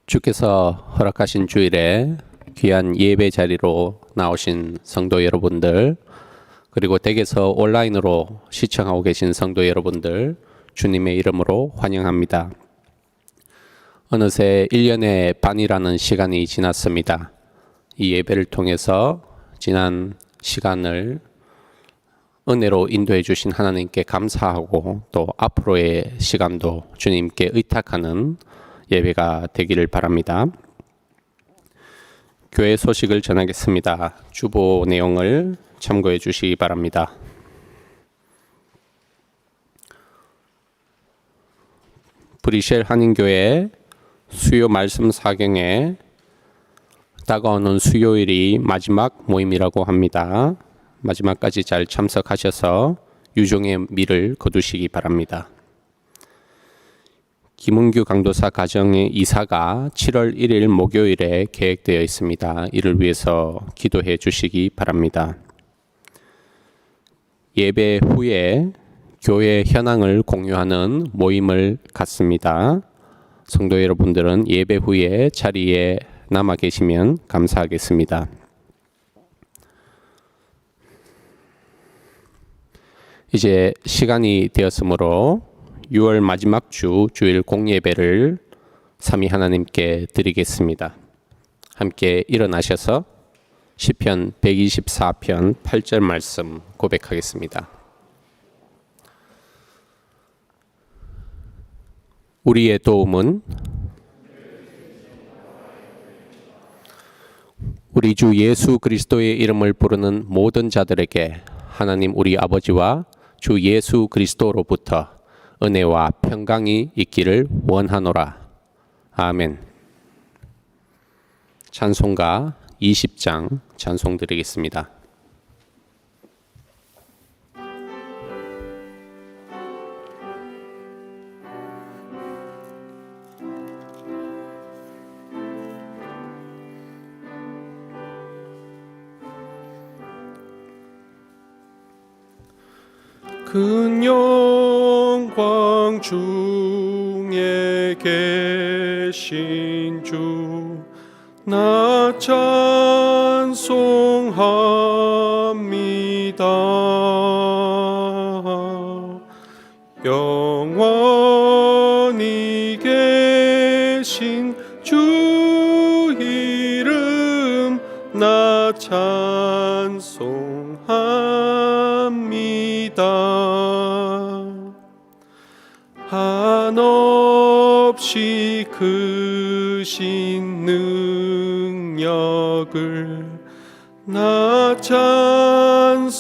주께서 허락하신 주일에 귀한 예배 자리로 나오신 성도 여러분들, 그리고 댁에서 온라인으로 시청하고 계신 성도 여러분들, 주님의 이름으로 환영합니다. 어느새 1년의 반이라는 시간이 지났습니다. 이 예배를 통해서 지난 시간을 은혜로 인도해 주신 하나님께 감사하고, 또 앞으로의 시간도 주님께 의탁하는 예배가 되기를 바랍니다. 교회 소식을 전하겠습니다. 주보 내용을 참고해 주시기 바랍니다. 브리셀 한인교회 수요 말씀 사경에 다가오는 수요일이 마지막 모임이라고 합니다. 마지막까지 잘 참석하셔서 유종의 미를 거두시기 바랍니다. 김은규 강도사 가정의 이사가 7월 1일 목요일에 계획되어 있습니다. 이를 위해서 기도해 주시기 바랍니다. 예배 후에 교회 현황을 공유하는 모임을 갖습니다. 성도 여러분들은 예배 후에 자리에 남아 계시면 감사하겠습니다. 이제 시간이 되었으므로 6월 마지막 주일 공예배를 삼위 하나님께 드리겠습니다. 함께 일어나셔서 시편 124편 8절 말씀 고백하겠습니다. 우리의 도움은 우리 주 예수 그리스도의 이름을 부르는 모든 자들에게 하나님 우리 아버지와 주 예수 그리스도로부터 은혜와 평강이 있기를 원하노라. 아멘. 찬송가 20장 찬송 드리겠습니다. 큰 영광 중에 계신 주 나 찬송합니다. 영원히 계신 주 이름 나 찬송합니다. 한없이 크신 능력을 나 찬송합니다.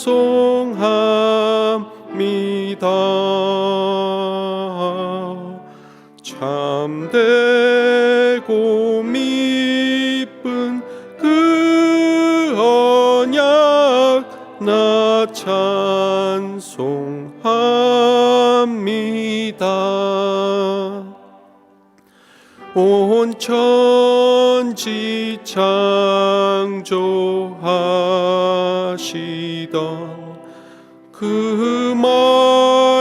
참되고 미쁜 그 언약 나 찬송합니다. 온 천지 창조하시던 그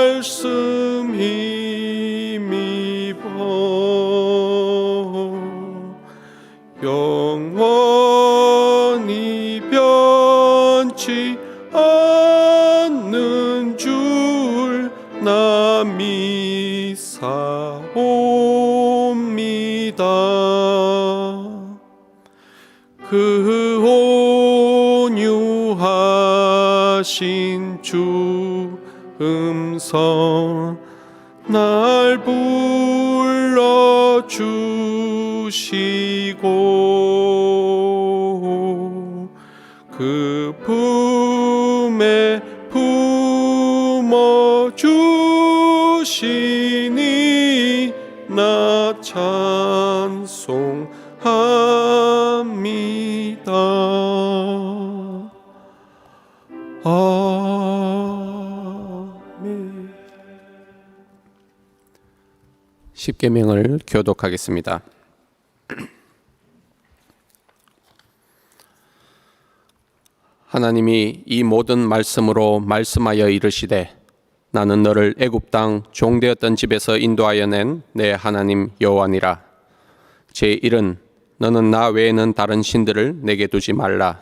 말씀 힘입어 영원히 변치 않는 줄 나 믿사옵니다. 그 온유하신 주 음성 날 불러주시고 그 품에 품어주시니 나 찬송합니다. 아멘. 십계명을 교독하겠습니다. 하나님이 이 모든 말씀으로 말씀하여 이르시되 나는 너를 애굽 땅 종되었던 집에서 인도하여 낸 내 하나님 여호와니라. 제1은 너는 나 외에는 다른 신들을 내게 두지 말라.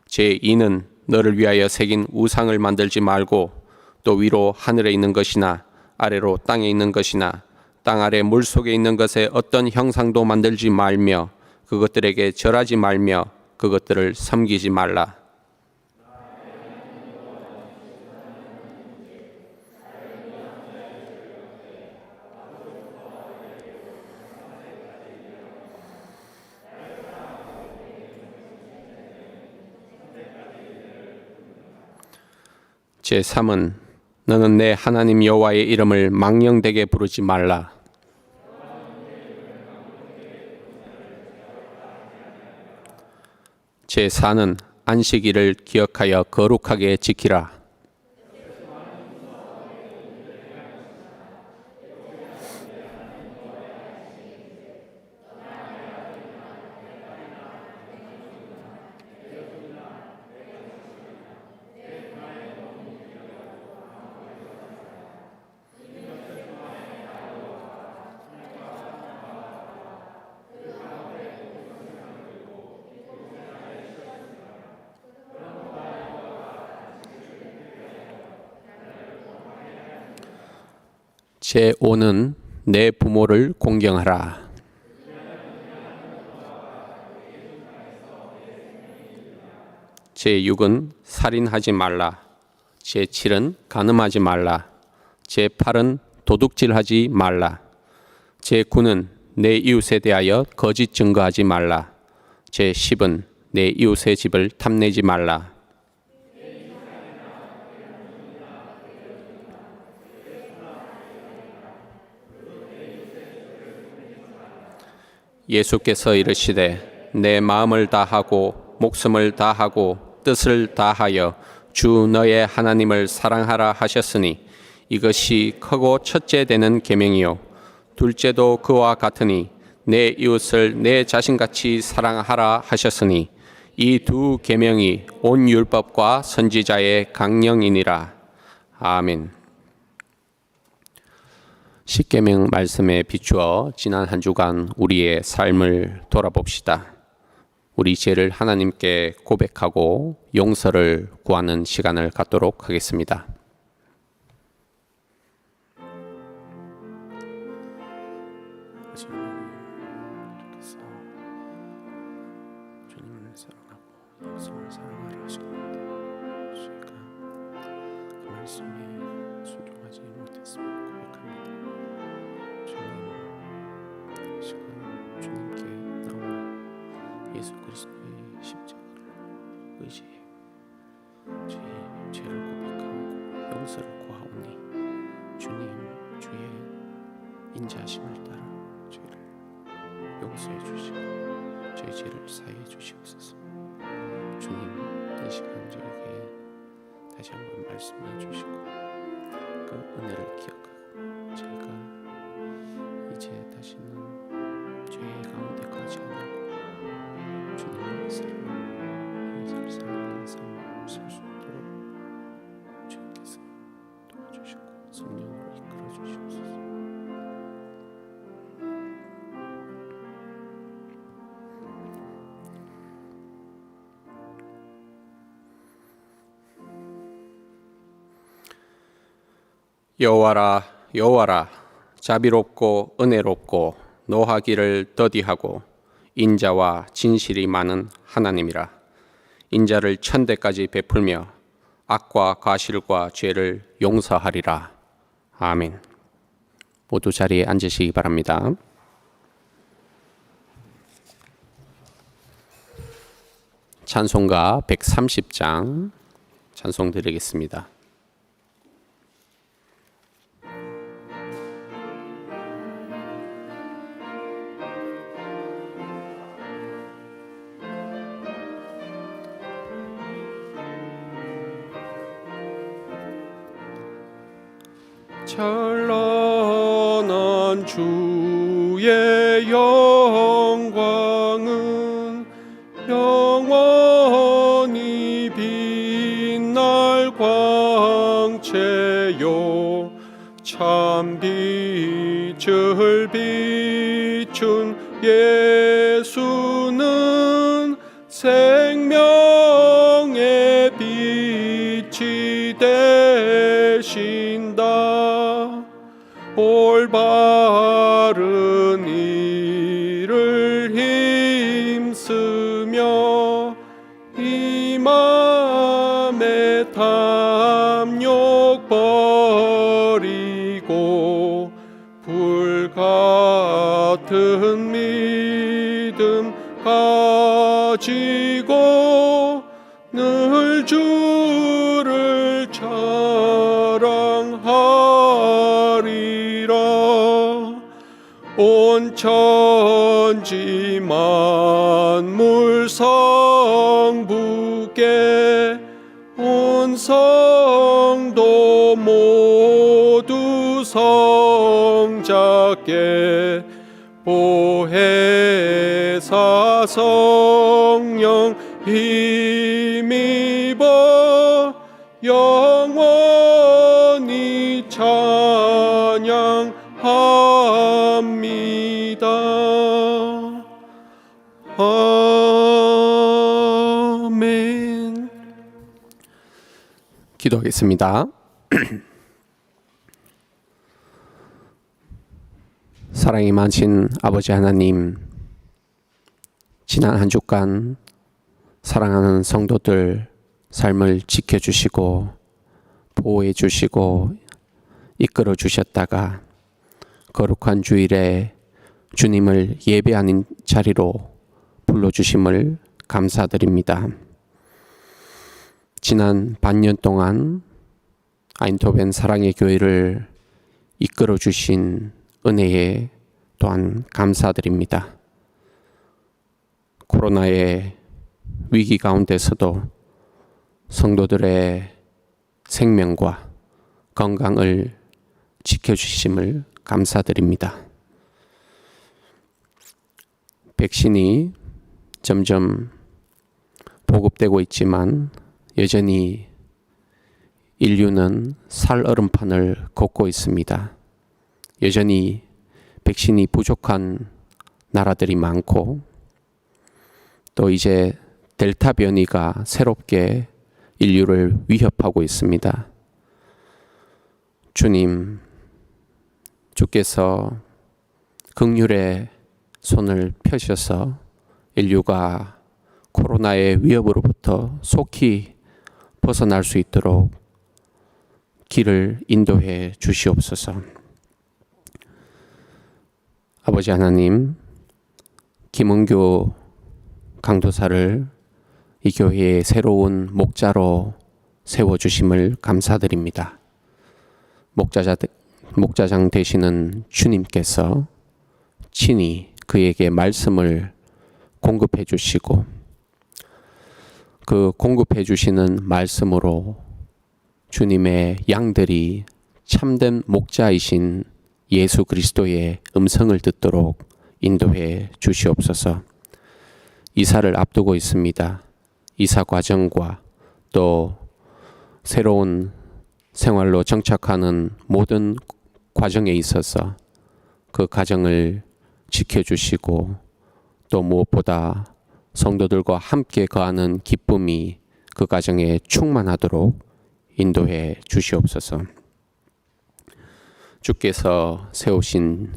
제2는 너를 위하여 새긴 우상을 만들지 말고 또 위로 하늘에 있는 것이나 아래로 땅에 있는 것이나 땅 아래 물 속에 있는 것에 어떤 형상도 만들지 말며 그것들에게 절하지 말며 그것들을 섬기지 말라. 제3은 너는 내 하나님 여호와의 이름을 망령되게 부르지 말라. 제4는 안식일을 기억하여 거룩하게 지키라. 제5는 내 부모를 공경하라. 제6은 살인하지 말라. 제7은 간음하지 말라. 제8은 도둑질하지 말라. 제9는 내 이웃에 대하여 거짓 증거하지 말라. 제10은 내 이웃의 집을 탐내지 말라. 예수께서 이르시되 내 마음을 다하고 목숨을 다하고 뜻을 다하여 주 너의 하나님을 사랑하라 하셨으니 이것이 크고 첫째 되는 계명이요 둘째도 그와 같으니 내 이웃을 내 자신같이 사랑하라 하셨으니 이 두 계명이 온 율법과 선지자의 강령이니라. 아멘. 십계명 말씀에 비추어 지난 한 주간 우리의 삶을 돌아봅시다. 우리 죄를 하나님께 고백하고 용서를 구하는 시간을 갖도록 하겠습니다. 주님을 사랑하고 이웃을 사랑하라 하셨는데 저희가 그 말씀에 순종하지 못했음을 고백합니다. 주님, 지금 주님께 나와 예수 그리스도의 십자가를 의지해 저희 죄를 고백하고 용서를 구하오니 주님 주의 인자하심을 따라 죄를 용서해 주시고 저희 죄를 사해 주시옵소서. 주님 이 시간 저에게 다시 한번 말씀해 주시고 그 은혜를 기억하고 저희가 이제 다시는 죄의 가운데 가지 않고 주님을 사랑하고 이웃을 사랑하는 삶을 살 수 있도록 주님께서 도와주시고 성령으로 이끌어 주시옵소서. 여호와라 여호와라 자비롭고 은혜롭고 노하기를 더디하고 인자와 진실이 많은 하나님이라. 인자를 천대까지 베풀며 악과 과실과 죄를 용서하리라. 아멘. 모두 자리에 앉으시기 바랍니다. 찬송가 130장 찬송 드리겠습니다. 찬란한 주의 영광은 영원히 빛날 광채요 참 빛을 비춘 예수는 생명의 빛이 되신다. 올바른 일을 힘쓰며 이 맘에 탐욕 버리고 불같은 믿음 가지고 늘 주를 자랑하리라. 온 천지 만물 성부께 온 성도 모두 성자께 보혜사 성령 힘입어 영원히 찬양합니다. 아멘. 기도하겠습니다. 사랑이 많으신 아버지 하나님, 지난 한 주간 사랑하는 성도들 삶을 지켜주시고 보호해 주시고 이끌어 주셨다가 거룩한 주일에 주님을 예배하는 자리로 불러주심을 감사드립니다. 지난 반년 동안 아인토벤 사랑의 교회를 이끌어 주신 은혜에 또한 감사드립니다. 코로나의 위기 가운데서도 성도들의 생명과 건강을 지켜주심을 감사드립니다. 백신이 점점 보급되고 있지만 여전히 인류는 살얼음판을 걷고 있습니다. 여전히 백신이 부족한 나라들이 많고 또 이제 델타 변이가 새롭게 인류를 위협하고 있습니다. 주님, 주께서 긍휼의 손을 펴셔서 인류가 코로나의 위협으로부터 속히 벗어날 수 있도록 길을 인도해 주시옵소서. 아버지 하나님, 김은교 강도사를 이 교회의 새로운 목자로 세워주심을 감사드립니다. 목자장 되시는 주님께서 친히 그에게 말씀을 공급해 주시고 그 공급해 주시는 말씀으로 주님의 양들이 참된 목자이신 예수 그리스도의 음성을 듣도록 인도해 주시옵소서. 이사를 앞두고 있습니다. 이사 과정과 또 새로운 생활로 정착하는 모든 과정에 있어서 그 과정을 지켜주시고 또 무엇보다 성도들과 함께 거하는 기쁨이 그 과정에 충만하도록 인도해 주시옵소서. 주께서 세우신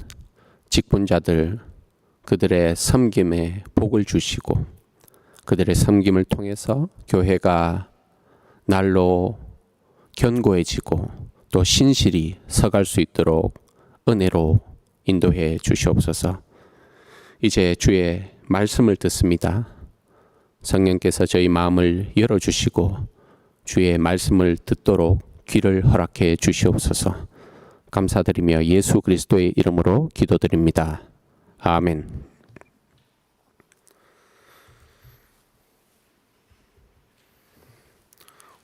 직분자들 그들의 섬김에 복을 주시고 그들의 섬김을 통해서 교회가 날로 견고해지고 또 신실히 서갈 수 있도록 은혜로 인도해 주시옵소서. 이제 주의 말씀을 듣습니다. 성령께서 저희 마음을 열어주시고 주의 말씀을 듣도록 귀를 허락해 주시옵소서. 감사드리며 예수 그리스도의 이름으로 기도드립니다. 아멘.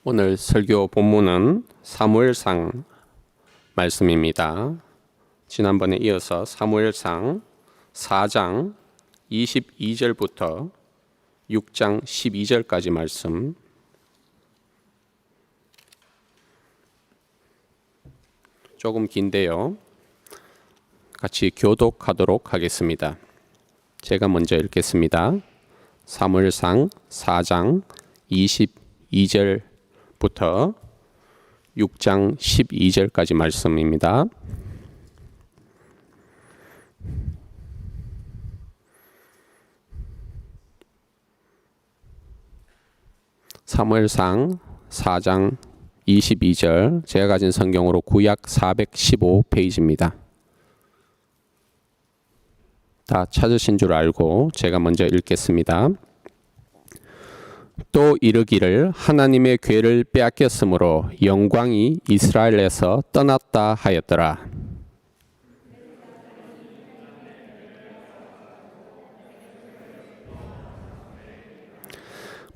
오늘 설교 본문은 사무엘상 말씀입니다. 지난번에 이어서 사무엘상 4장 22절부터 6장 12절까지 말씀, 조금 긴데요. 같이 교독하도록 하겠습니다. 제가 먼저 읽겠습니다. 사무엘상 4장 22절부터 6장 12절까지 말씀입니다. 사무엘상 4장 22절, 제가 가진 성경으로 구약 415페이지입니다. 다 찾으신 줄 알고 제가 먼저 읽겠습니다. 또 이르기를 하나님의 궤를 빼앗겼으므로 영광이 이스라엘에서 떠났다 하였더라.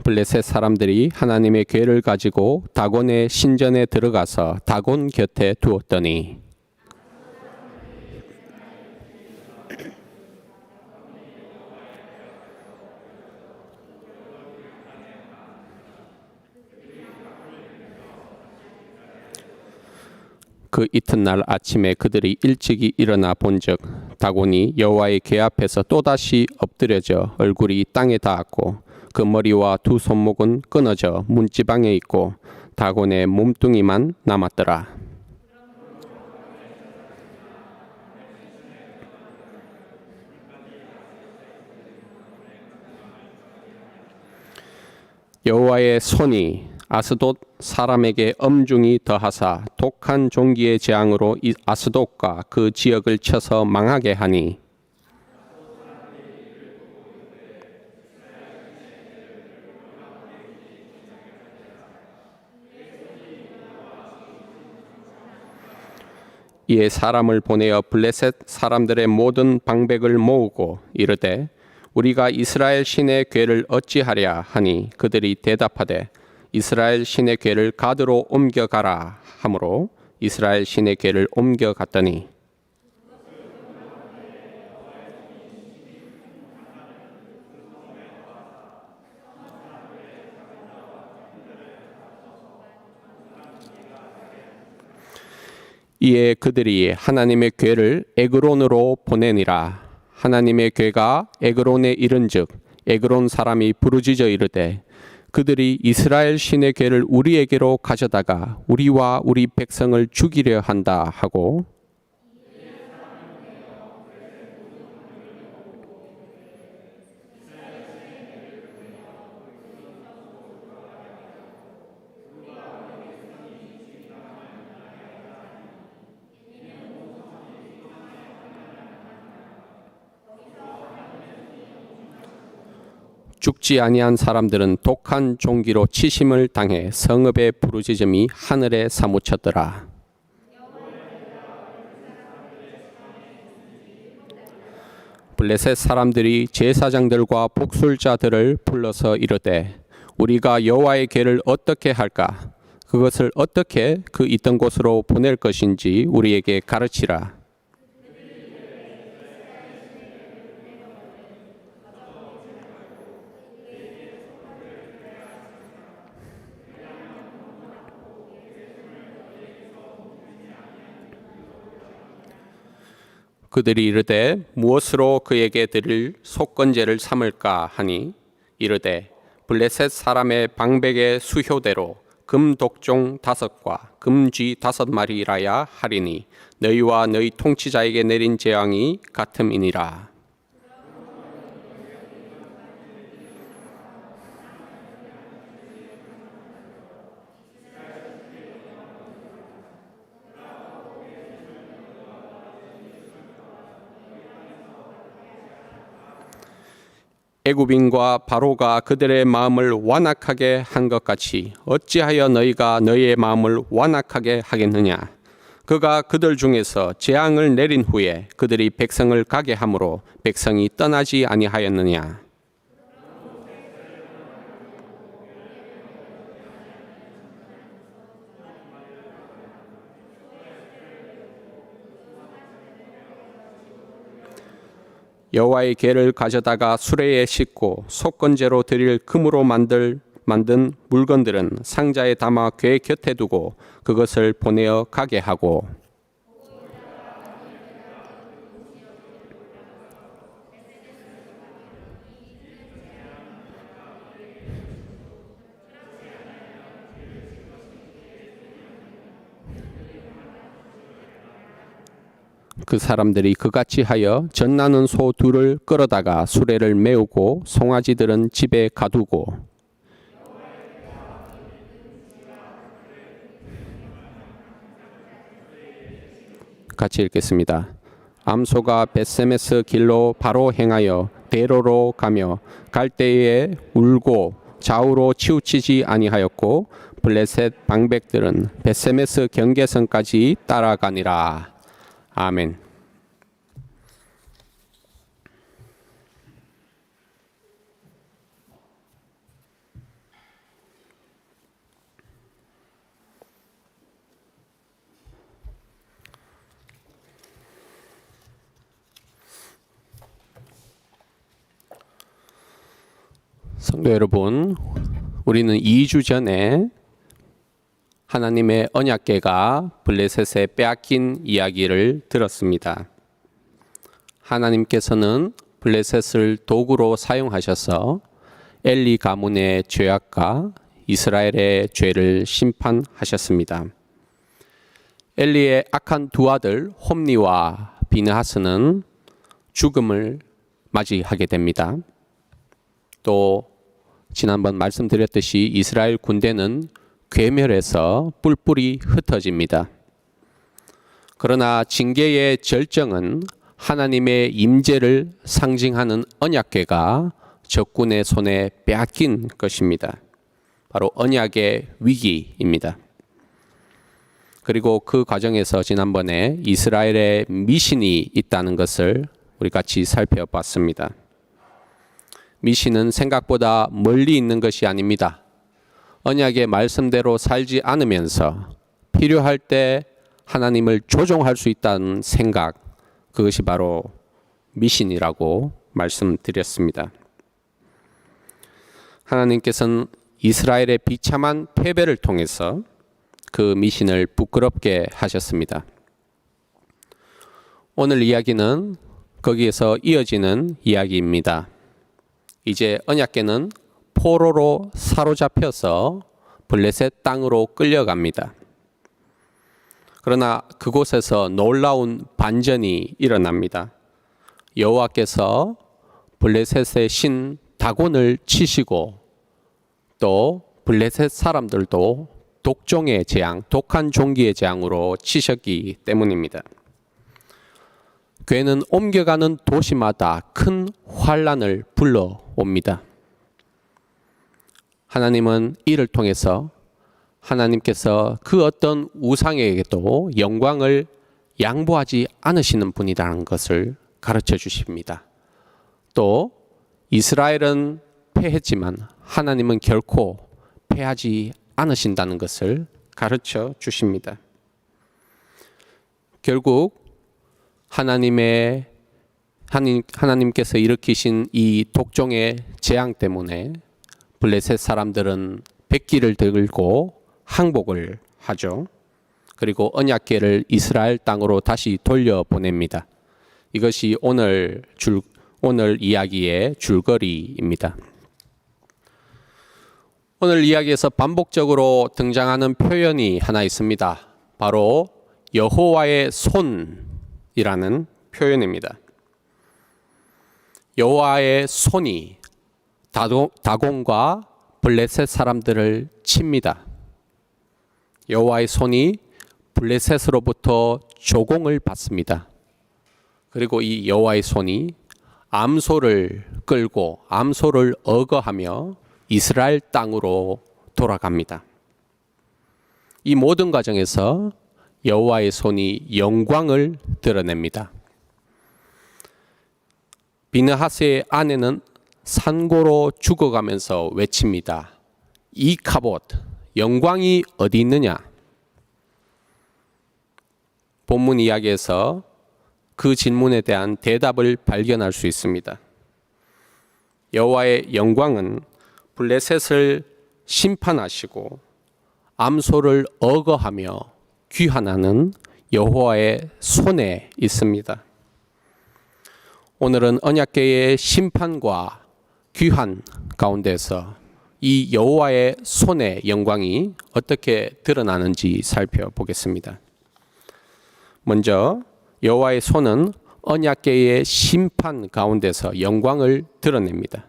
블레셋 사람들이 하나님의 궤를 가지고 다곤의 신전에 들어가서 다곤 곁에 두었더니 그 이튿날 아침에 그들이 일찍이 일어나 본즉 다곤이 여호와의 궤 앞에서 또다시 엎드려져 얼굴이 땅에 닿았고 그 머리와 두 손목은 끊어져 문지방에 있고 다곤의 몸뚱이만 남았더라. 여호와의 손이 아스돗 사람에게 엄중히 더하사 독한 종기의 재앙으로 아스돗과 그 지역을 쳐서 망하게 하니 이에 사람을 보내어 블레셋 사람들의 모든 방백을 모으고 이르되 우리가 이스라엘 신의 궤를 어찌하랴 하니 그들이 대답하되 이스라엘 신의 궤를 가드로 옮겨가라 하므로 이스라엘 신의 궤를 옮겨갔더니 이에 그들이 하나님의 궤를 에그론으로 보내니라. 하나님의 궤가 에그론에 이른즉 에그론 사람이 부르짖어 이르되 그들이 이스라엘 신의 궤를 우리에게로 가져다가 우리와 우리 백성을 죽이려 한다 하고 죽지 아니한 사람들은 독한 종기로 치심을 당해 성읍의 부르짖음이 하늘에 사무쳤더라. 블레셋 사람들이 제사장들과 복술자들을 불러서 이르되 우리가 여호와의 궤를 어떻게 할까? 그것을 어떻게 그 있던 곳으로 보낼 것인지 우리에게 가르치라. 그들이 이르되 무엇으로 그에게 드릴 속건제를 삼을까 하니 이르되 블레셋 사람의 방백의 수효대로 금 독종 5과 금쥐 5마리라야 하리니 너희와 너희 통치자에게 내린 재앙이 같음이니라. 애굽인과 바로가 그들의 마음을 완악하게 한 것 같이 어찌하여 너희가 너희의 마음을 완악하게 하겠느냐? 그가 그들 중에서 재앙을 내린 후에 그들이 백성을 가게 함으로 백성이 떠나지 아니하였느냐? 여호와의 궤를 가져다가 수레에 싣고 속건제로 드릴 금으로 만든 물건들은 상자에 담아 궤 곁에 두고 그것을 보내어 가게 하고 그 사람들이 그같이 하여 젖나는 소 둘을 끌어다가 수레를 메우고 송아지들은 집에 가두고 같이 읽겠습니다. 암소가 벳세메스 길로 바로 행하여 대로로 가며 갈 때에 울고 좌우로 치우치지 아니하였고 블레셋 방백들은 벳세메스 경계선까지 따라가니라. 아멘. 성도 여러분, 우리는 2주 전에 하나님의 언약궤가 블레셋에 빼앗긴 이야기를 들었습니다. 하나님께서는 블레셋을 도구로 사용하셔서 엘리 가문의 죄악과 이스라엘의 죄를 심판하셨습니다. 엘리의 악한 두 아들 홈니와 비느하스는 죽음을 맞이하게 됩니다. 또 지난번 말씀드렸듯이 이스라엘 군대는 괴멸해서 뿔뿔이 흩어집니다. 그러나 징계의 절정은 하나님의 임재를 상징하는 언약궤가 적군의 손에 빼앗긴 것입니다. 바로 언약의 위기입니다. 그리고 그 과정에서 지난번에 이스라엘의 미신이 있다는 것을 우리 같이 살펴봤습니다. 미신은 생각보다 멀리 있는 것이 아닙니다. 언약의 말씀대로 살지 않으면서 필요할 때 하나님을 조종할 수 있다는 생각, 그것이 바로 미신이라고 말씀드렸습니다. 하나님께서는 이스라엘의 비참한 패배를 통해서 그 미신을 부끄럽게 하셨습니다. 오늘 이야기는 거기에서 이어지는 이야기입니다. 이제 언약궤는 포로로 사로잡혀서 블레셋 땅으로 끌려갑니다. 그러나 그곳에서 놀라운 반전이 일어납니다. 여호와께서 블레셋의 신 다곤을 치시고 또 블레셋 사람들도 독종의 재앙, 독한 종기의 재앙으로 치셨기 때문입니다. 궤는 옮겨가는 도시마다 큰 환란을 불러옵니다. 하나님은 이를 통해서 하나님께서 그 어떤 우상에게도 영광을 양보하지 않으시는 분이라는 것을 가르쳐 주십니다. 또 이스라엘은 패했지만 하나님은 결코 패하지 않으신다는 것을 가르쳐 주십니다. 결국 하나님께서 일으키신 이 독종의 재앙 때문에 블레셋 사람들은 백기를 들고 항복을 하죠. 그리고 언약궤를 이스라엘 땅으로 다시 돌려보냅니다. 이것이 오늘 이야기의 줄거리입니다. 오늘 이야기에서 반복적으로 등장하는 표현이 하나 있습니다. 바로 여호와의 손이라는 표현입니다. 여호와의 손이 다곤과 블레셋 사람들을 칩니다. 여호와의 손이 블레셋으로부터 조공을 받습니다. 그리고 이 여호와의 손이 암소를 끌고 암소를 억어하며 이스라엘 땅으로 돌아갑니다. 이 모든 과정에서 여호와의 손이 영광을 드러냅니다. 비느하스의 아내는 산고로 죽어가면서 외칩니다. 이카봇, 영광이 어디 있느냐? 본문 이야기에서 그 질문에 대한 대답을 발견할 수 있습니다. 여호와의 영광은 블레셋을 심판하시고 암소를 억어하며 귀환하는 여호와의 손에 있습니다. 오늘은 언약궤의 심판과 귀환 가운데서 이 여호와의 손의 영광이 어떻게 드러나는지 살펴보겠습니다. 먼저 여호와의 손은 언약궤의 심판 가운데서 영광을 드러냅니다.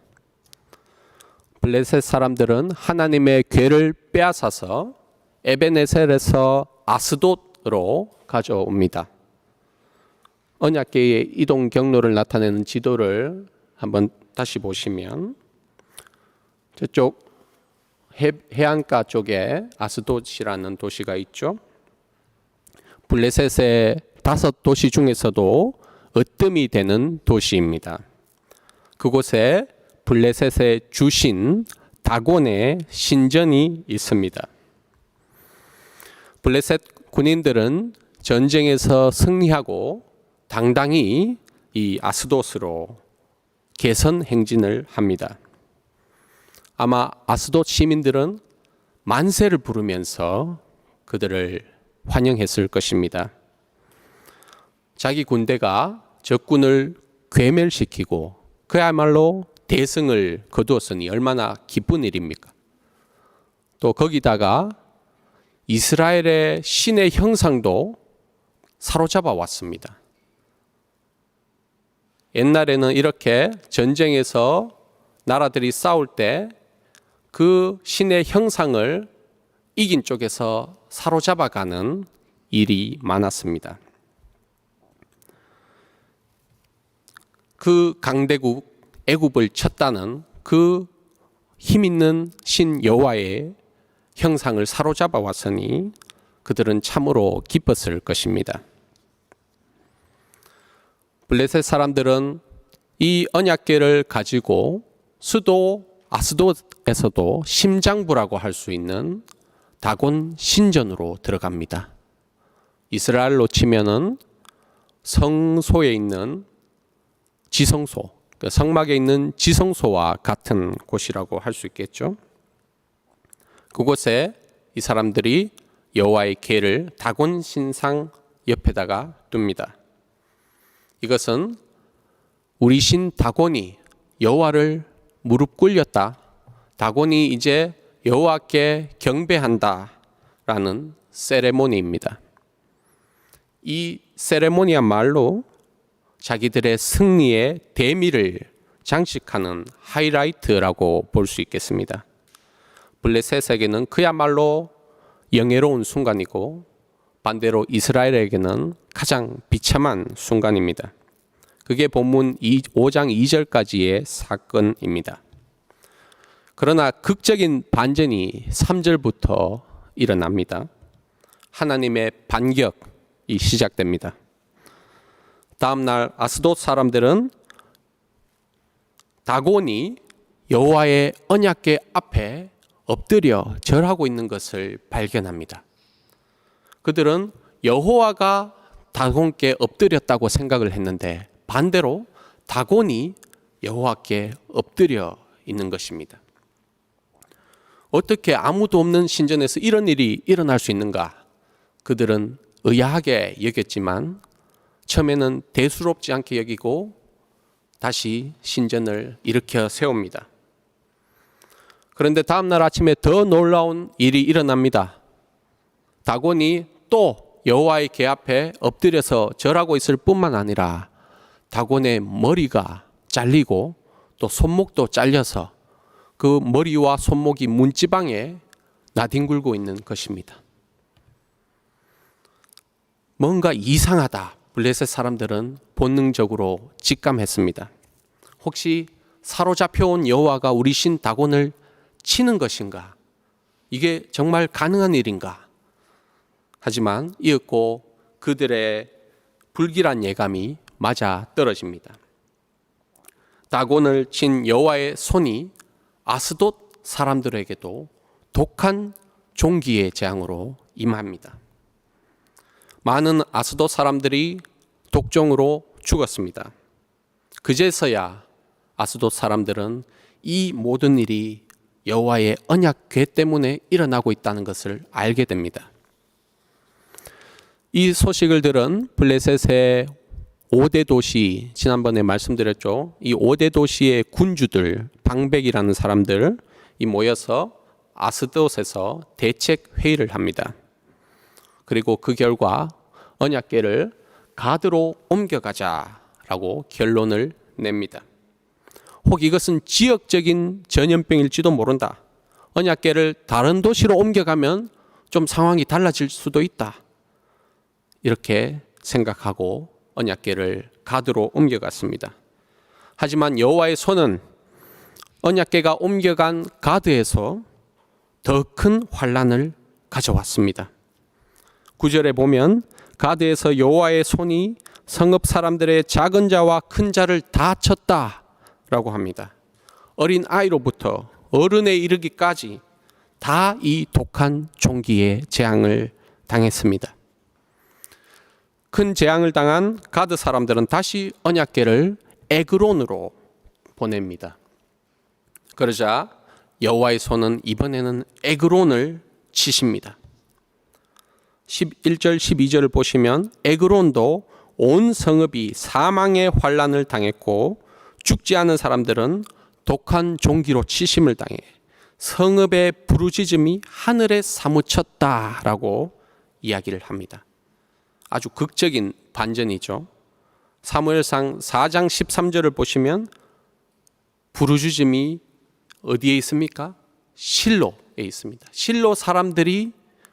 블레셋 사람들은 하나님의 궤를 빼앗아서 에베네셀에서 아스돗으로 가져옵니다. 언약궤의 이동 경로를 나타내는 지도를 한번 다시 보시면 저쪽 해안가 쪽에 아스돗이라는 도시가 있죠. 블레셋의 5도시 중에서도 으뜸이 되는 도시입니다. 그곳에 블레셋의 주신 다곤의 신전이 있습니다. 블레셋 군인들은 전쟁에서 승리하고 당당히 이 아스돗으로 개선 행진을 합니다. 아마 아스돗 시민들은 만세를 부르면서 그들을 환영했을 것입니다. 자기 군대가 적군을 괴멸시키고 그야말로 대승을 거두었으니 얼마나 기쁜 일입니까? 또 거기다가 이스라엘의 신의 형상도 사로잡아 왔습니다. 옛날에는 이렇게 전쟁에서 나라들이 싸울 때 그 신의 형상을 이긴 쪽에서 사로잡아가는 일이 많았습니다. 그 강대국 애굽을 쳤다는 그 힘있는 신 여호와의 형상을 사로잡아 왔으니 그들은 참으로 기뻤을 것입니다. 블레셋 사람들은 이 언약궤를 가지고 수도 아스돗에서도 심장부라고 할 수 있는 다곤 신전으로 들어갑니다. 이스라엘로 치면은 성소에 있는 지성소, 성막에 있는 지성소와 같은 곳이라고 할 수 있겠죠. 그곳에 이 사람들이 여호와의 궤를 다곤 신상 옆에다가 둡니다. 이것은 우리 신 다곤이 여호와를 무릎 꿇렸다. 다곤이 이제 여호와께 경배한다라는 세레모니입니다. 이 세레모니야말로 자기들의 승리의 대미를 장식하는 하이라이트라고 볼 수 있겠습니다. 블레셋에게는 그야말로 영예로운 순간이고 반대로 이스라엘에게는 가장 비참한 순간입니다. 그게 본문 5장 2절까지의 사건입니다. 그러나 극적인 반전이 3절부터 일어납니다. 하나님의 반격이 시작됩니다. 다음 날 아스돗 사람들은 다곤이 여호와의 언약궤 앞에 엎드려 절하고 있는 것을 발견합니다. 그들은 여호와가 다곤께 엎드렸다고 생각을 했는데 반대로 다곤이 여호와께 엎드려 있는 것입니다. 어떻게 아무도 없는 신전에서 이런 일이 일어날 수 있는가? 그들은 의아하게 여겼지만 처음에는 대수롭지 않게 여기고 다시 신전을 일으켜 세웁니다. 그런데 다음 날 아침에 더 놀라운 일이 일어납니다. 다곤이 또 여호와의 궤 앞에 엎드려서 절하고 있을 뿐만 아니라 다곤의 머리가 잘리고 또 손목도 잘려서 그 머리와 손목이 문지방에 나뒹굴고 있는 것입니다. 뭔가 이상하다. 블레셋 사람들은 본능적으로 직감했습니다. 혹시 사로잡혀온 여호와가 우리 신 다곤을 치는 것인가? 이게 정말 가능한 일인가? 하지만 이윽고 그들의 불길한 예감이 맞아 떨어집니다. 다곤을 친 여호와의 손이 아스돗 사람들에게도 독한 종기의 재앙으로 임합니다. 많은 아스돗 사람들이 독종으로 죽었습니다. 그제서야 아스돗 사람들은 이 모든 일이 여호와의 언약궤 때문에 일어나고 있다는 것을 알게 됩니다. 이 소식을 들은 블레셋의 5대 도시, 지난번에 말씀드렸죠. 이 5대 도시의 군주들, 방백이라는 사람들이 모여서 아스돗에서 대책 회의를 합니다. 그리고 그 결과 언약궤를 가드로 옮겨가자라고 결론을 냅니다. 혹 이것은 지역적인 전염병일지도 모른다. 언약궤를 다른 도시로 옮겨가면 좀 상황이 달라질 수도 있다. 이렇게 생각하고 언약궤를 가드로 옮겨갔습니다. 하지만 여호와의 손은 언약궤가 옮겨간 가드에서 더 큰 환란을 가져왔습니다. 9절에 보면 가드에서 여호와의 손이 성읍 사람들의 작은 자와 큰 자를 다 쳤다라고 합니다. 어린 아이로부터 어른에 이르기까지 다 이 독한 종기에 재앙을 당했습니다. 큰 재앙을 당한 가드 사람들은 다시 언약궤를 에그론으로 보냅니다. 그러자 여호와의 손은 이번에는 에그론을 치십니다. 11절 12절을 보시면 에그론도 온 성읍이 사망의 환란을 당했고 죽지 않은 사람들은 독한 종기로 치심을 당해 성읍의 부르짖음이 하늘에 사무쳤다라고 이야기를 합니다. 아주 극적인 반전이죠. 사무엘상 4장 13절을 보시면 부르짖음이 어디에 있습니까? 실로에 있습니다. 실로 사람들이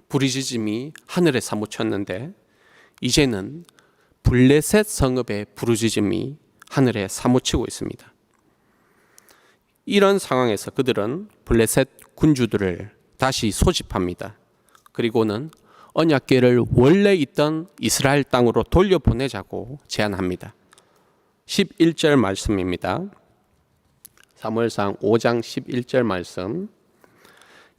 부르짖음이 하늘에 사무쳤는데 이제는 블레셋 성읍의 부르짖음이 하늘에 사무치고 있습니다. 이런 상황에서 그들은 블레셋 군주들을 다시 소집합니다. 그리고는 언약궤를 원래 있던 이스라엘 땅으로 돌려보내자고 제안합니다. 11절 말씀입니다. 사무엘상 5장 11절 말씀.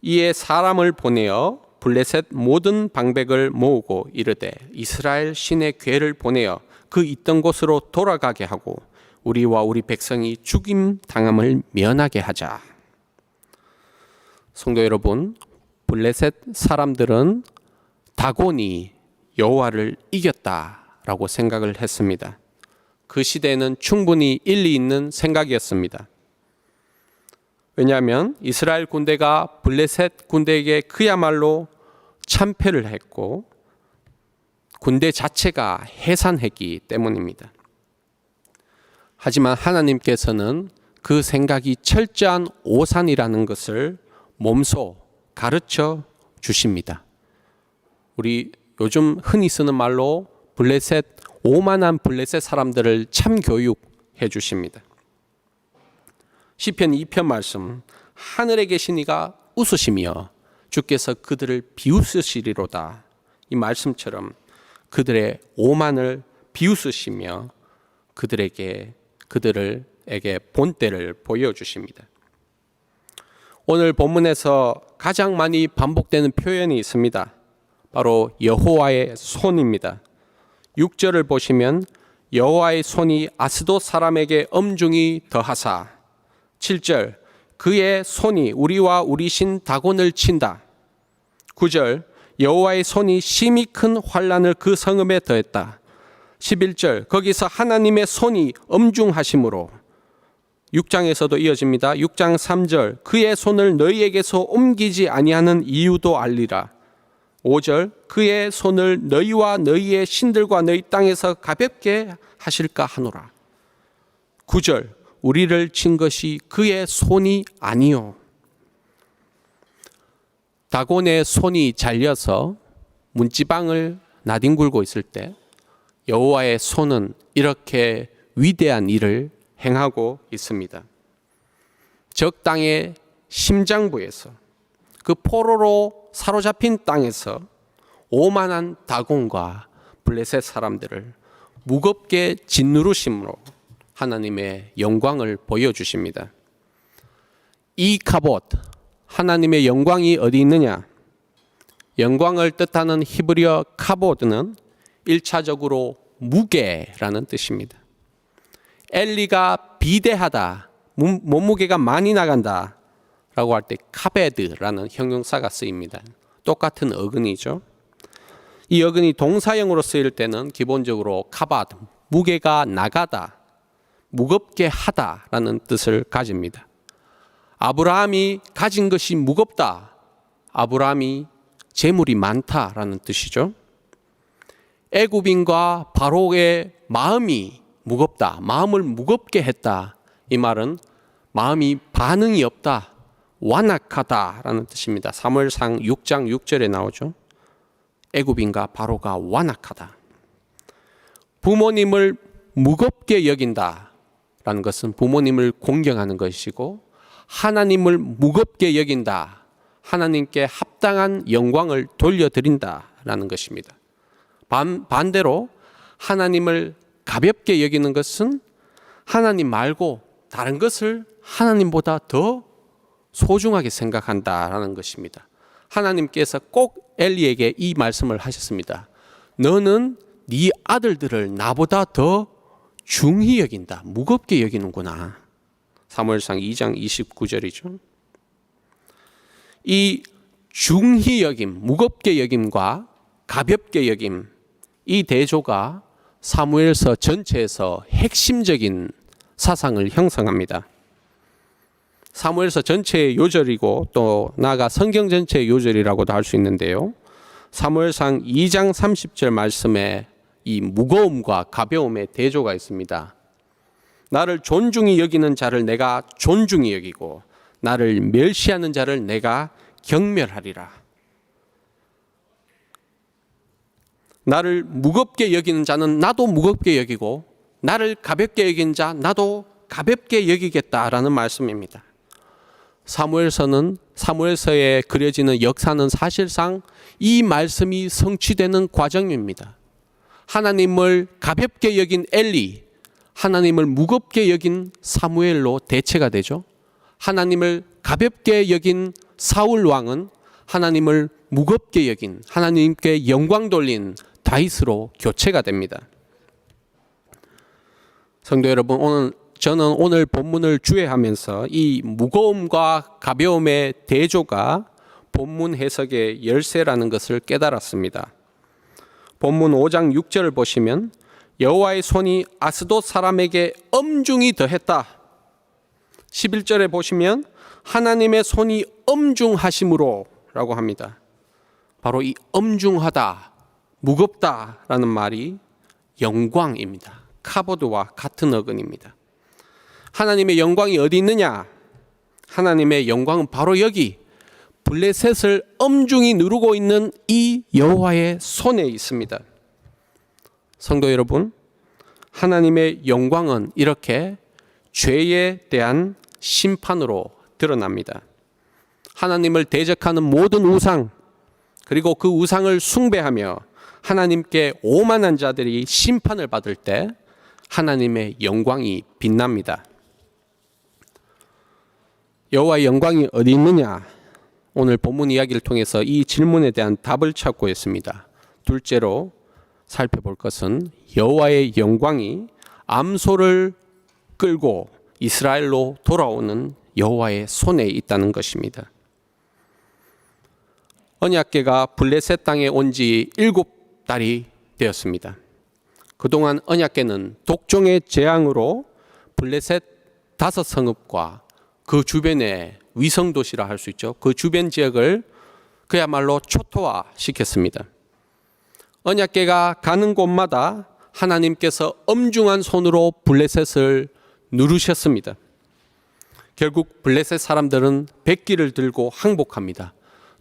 이에 사람을 보내어 블레셋 모든 방백을 모으고 이르되 이스라엘 신의 궤를 보내어 그 있던 곳으로 돌아가게 하고 우리와 우리 백성이 죽임 당함을 면하게 하자. 성도 여러분, 블레셋 사람들은 다곤이 여호와를 이겼다라고 생각을 했습니다. 그 시대에는 충분히 일리 있는 생각이었습니다. 왜냐하면 이스라엘 군대가 블레셋 군대에게 그야말로 참패를 했고 군대 자체가 해산했기 때문입니다. 하지만 하나님께서는 그 생각이 철저한 오산이라는 것을 몸소 가르쳐 주십니다. 우리 요즘 흔히 쓰는 말로 블레셋, 오만한 블레셋 사람들을 참교육해 주십니다. 시편 2편 말씀. 하늘에 계신 이가 웃으시며 주께서 그들을 비웃으시리로다. 이 말씀처럼 그들의 오만을 비웃으시며 그들에게 본때를 보여주십니다. 오늘 본문에서 가장 많이 반복되는 표현이 있습니다. 바로 여호와의 손입니다. 6절을 보시면 여호와의 손이 아스돗 사람에게 엄중히 더하사. 7절 그의 손이 우리와 우리 신 다곤을 친다. 9절 여호와의 손이 심히 큰 환난을 그 성읍에 더했다. 11절 거기서 하나님의 손이 엄중하심으로. 6장에서도 이어집니다. 6장 3절 그의 손을 너희에게서 옮기지 아니하는 이유도 알리라. 5절 그의 손을 너희와 너희의 신들과 너희 땅에서 가볍게 하실까 하노라. 9절 우리를 친 것이 그의 손이 아니요. 다곤의 손이 잘려서 문지방을 나뒹굴고 있을 때 여호와의 손은 이렇게 위대한 일을 행하고 있습니다. 적 땅의 심장부에서 그 포로로 사로잡힌 땅에서 오만한 다곤과 블레셋 사람들을 무겁게 짓누르심으로 하나님의 영광을 보여주십니다. 이 카봇, 하나님의 영광이 어디 있느냐? 영광을 뜻하는 히브리어 카봇은 1차적으로 무게라는 뜻입니다. 엘리가 비대하다, 몸무게가 많이 나간다 라고 할 때 카베드라는 형용사가 쓰입니다. 똑같은 어근이죠. 이 어근이 동사형으로 쓰일 때는 기본적으로 카바드, 무게가 나가다, 무겁게 하다라는 뜻을 가집니다. 아브라함이 가진 것이 무겁다, 아브라함이 재물이 많다라는 뜻이죠. 애굽인과 바로의 마음이 무겁다, 마음을 무겁게 했다. 이 말은 마음이 반응이 없다, 완악하다라는 뜻입니다. 사무엘상 6장 6절에 나오죠. 애굽인과 바로가 완악하다. 부모님을 무겁게 여긴다라는 것은 부모님을 공경하는 것이고, 하나님을 무겁게 여긴다, 하나님께 합당한 영광을 돌려드린다라는 것입니다. 반대로 하나님을 가볍게 여기는 것은 하나님 말고 다른 것을 하나님보다 더 소중하게 생각한다라는 것입니다. 하나님께서 꼭 엘리에게 이 말씀을 하셨습니다. 너는 네 아들들을 나보다 더 중히 여긴다, 무겁게 여기는구나. 사무엘상 2장 29절이죠. 이 중히 여김, 무겁게 여김과 가볍게 여김, 이 대조가 사무엘서 전체에서 핵심적인 사상을 형성합니다. 사무엘서 전체의 요절이고 또 나아가 성경 전체의 요절이라고도 할 수 있는데요. 사무엘상 2장 30절 말씀에 이 무거움과 가벼움의 대조가 있습니다. 나를 존중히 여기는 자를 내가 존중히 여기고 나를 멸시하는 자를 내가 경멸하리라. 나를 무겁게 여기는 자는 나도 무겁게 여기고 나를 가볍게 여기는 자 나도 가볍게 여기겠다라는 말씀입니다. 사무엘서에 그려지는 역사는 사실상 이 말씀이 성취되는 과정입니다. 하나님을 가볍게 여긴 엘리, 하나님을 무겁게 여긴 사무엘로 대체가 되죠. 하나님을 가볍게 여긴 사울 왕은 하나님을 무겁게 여긴, 하나님께 영광 돌린 다윗으로 교체가 됩니다. 성도 여러분, 저는 오늘 본문을 주애하면서 이 무거움과 가벼움의 대조가 본문 해석의 열쇠라는 것을 깨달았습니다. 본문 5장 6절을 보시면 여호와의 손이 아스돗 사람에게 엄중히 더했다. 11절에 보시면 하나님의 손이 엄중하심으로 라고 합니다. 바로 이 엄중하다, 무겁다라는 말이 영광입니다. 카보드와 같은 어근입니다. 하나님의 영광이 어디 있느냐? 하나님의 영광은 바로 여기 블레셋을 엄중히 누르고 있는 이 여호와의 손에 있습니다. 성도 여러분, 하나님의 영광은 이렇게 죄에 대한 심판으로 드러납니다. 하나님을 대적하는 모든 우상, 그리고 그 우상을 숭배하며 하나님께 오만한 자들이 심판을 받을 때 하나님의 영광이 빛납니다. 여호와의 영광이 어디 있느냐? 오늘 본문 이야기를 통해서 이 질문에 대한 답을 찾고 있습니다. 둘째로 살펴볼 것은 여호와의 영광이 암소를 끌고 이스라엘로 돌아오는 여호와의 손에 있다는 것입니다. 언약궤가 블레셋 땅에 온 지 7달이 되었습니다. 그동안 언약궤는 독종의 재앙으로 블레셋 5성읍과 그 주변의 위성도시라 할 수 있죠. 그 주변 지역을 그야말로 초토화시켰습니다. 언약궤가 가는 곳마다 하나님께서 엄중한 손으로 블레셋을 누르셨습니다. 결국 블레셋 사람들은 백기를 들고 항복합니다.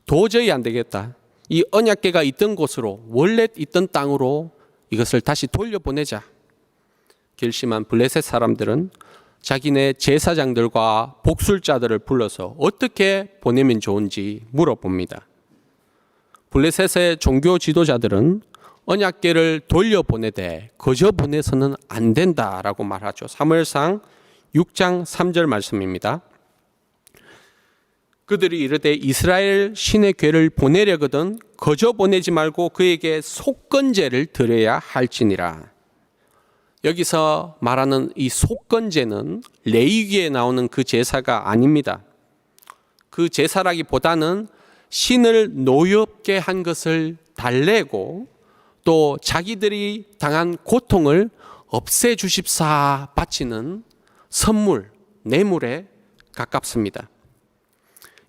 도저히 안 되겠다. 이 언약궤가 있던 곳으로, 원래 있던 땅으로 이것을 다시 돌려보내자. 결심한 블레셋 사람들은 자기네 제사장들과 복술자들을 불러서 어떻게 보내면 좋은지 물어봅니다. 블레셋의 종교 지도자들은 언약궤를 돌려보내되 거저 보내서는 안 된다라고 말하죠. 사무엘상 6장 3절 말씀입니다. 그들이 이르되 이스라엘 신의 궤를 보내려거든 거저 보내지 말고 그에게 속건제를 드려야 할지니라. 여기서 말하는 이 속건제는 레위기에 나오는 그 제사가 아닙니다. 그 제사라기보다는 신을 노엽게 한 것을 달래고 또 자기들이 당한 고통을 없애주십사 바치는 선물, 뇌물에 가깝습니다.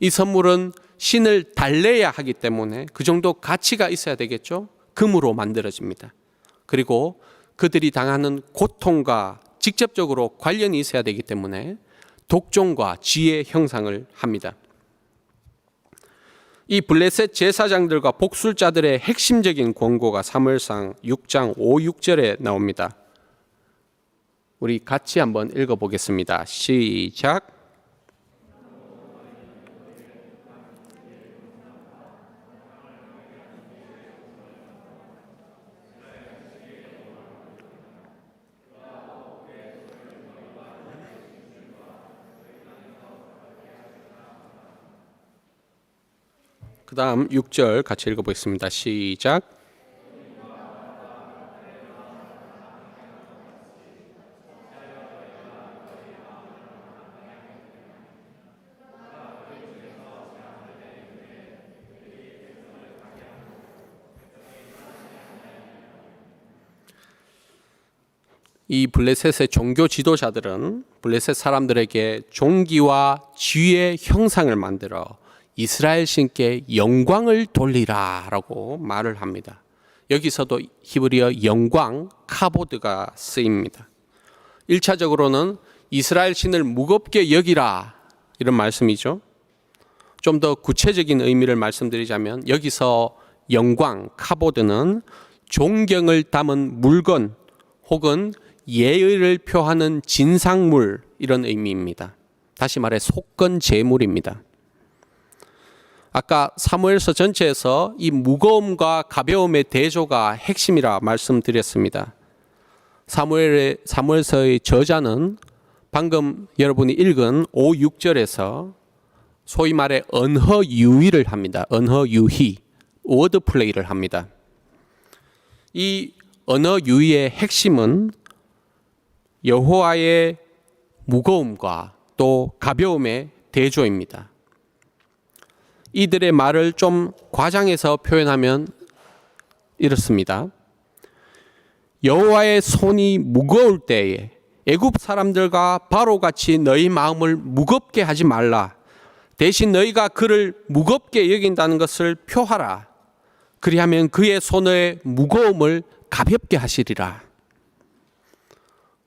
이 선물은 신을 달래야 하기 때문에 그 정도 가치가 있어야 되겠죠. 금으로 만들어집니다. 그리고 그들이 당하는 고통과 직접적으로 관련이 있어야 되기 때문에 독종과 쥐의 형상을 합니다. 이 블레셋 제사장들과 복술자들의 핵심적인 권고가 사무엘상 6장 5, 6절에 나옵니다. 우리 같이 한번 읽어보겠습니다. 시작. 그 다음 6절 같이 읽어보겠습니다. 시작. 이 블레셋의 종교 지도자들은 블레셋 사람들에게 종기와 쥐의 형상을 만들어 이스라엘 신께 영광을 돌리라라고 말을 합니다. 여기서도 히브리어 영광, 카보드가 쓰입니다. 1차적으로는 이스라엘 신을 무겁게 여기라 이런 말씀이죠. 좀 더 구체적인 의미를 말씀드리자면 여기서 영광, 카보드는 존경을 담은 물건 혹은 예의를 표하는 진상물 이런 의미입니다. 다시 말해 속건 제물입니다. 아까 사무엘서 전체에서 이 무거움과 가벼움의 대조가 핵심이라 말씀드렸습니다. 사무엘서의 저자는 방금 여러분이 읽은 5, 6절에서 소위 말해 언허 유희를 합니다. 언허 유희, 워드 플레이를 합니다. 이 언어 유희의 핵심은 여호와의 무거움과 또 가벼움의 대조입니다. 이들의 말을 좀 과장해서 표현하면 이렇습니다. 여호와의 손이 무거울 때에 애굽 사람들과 바로같이 너희 마음을 무겁게 하지 말라. 대신 너희가 그를 무겁게 여긴다는 것을 표하라. 그리하면 그의 손의 무거움을 가볍게 하시리라.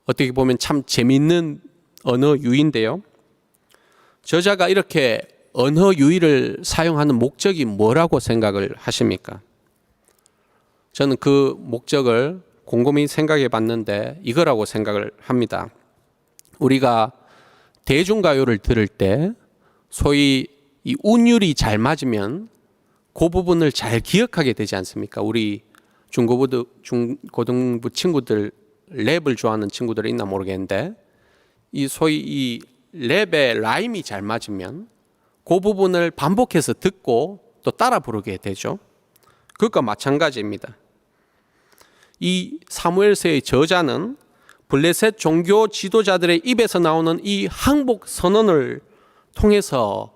어떻게 보면 참 재미있는 언어 유희인데요. 저자가 이렇게 언어 유희를 사용하는 목적이 뭐라고 생각을 하십니까? 저는 그 목적을 곰곰이 생각해 봤는데 이거라고 생각을 합니다. 우리가 대중가요를 들을 때 소위 이 운율이 잘 맞으면 그 부분을 잘 기억하게 되지 않습니까? 우리 중고등부 친구들 랩을 좋아하는 친구들이 있나 모르겠는데 이 소위 이 랩의 라임이 잘 맞으면 그 부분을 반복해서 듣고 또 따라 부르게 되죠. 그것과 마찬가지입니다. 이 사무엘서의 저자는 블레셋 종교 지도자들의 입에서 나오는 이 항복 선언을 통해서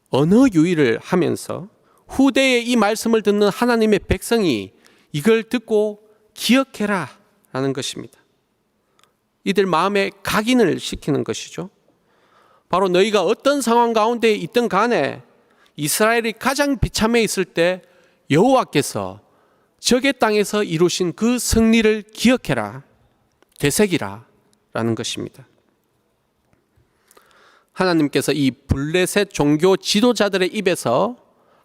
언어 유희를 하면서 후대에 이 말씀을 듣는 하나님의 백성이 이걸 듣고 기억해라 라는 것입니다. 이들 마음에 각인을 시키는 것이죠. 바로 너희가 어떤 상황 가운데 있든 간에 이스라엘이 가장 비참해 있을 때 여호와께서 적의 땅에서 이루신 그 승리를 기억해라, 되새기라 라는 것입니다. 하나님께서 이 블레셋 종교 지도자들의 입에서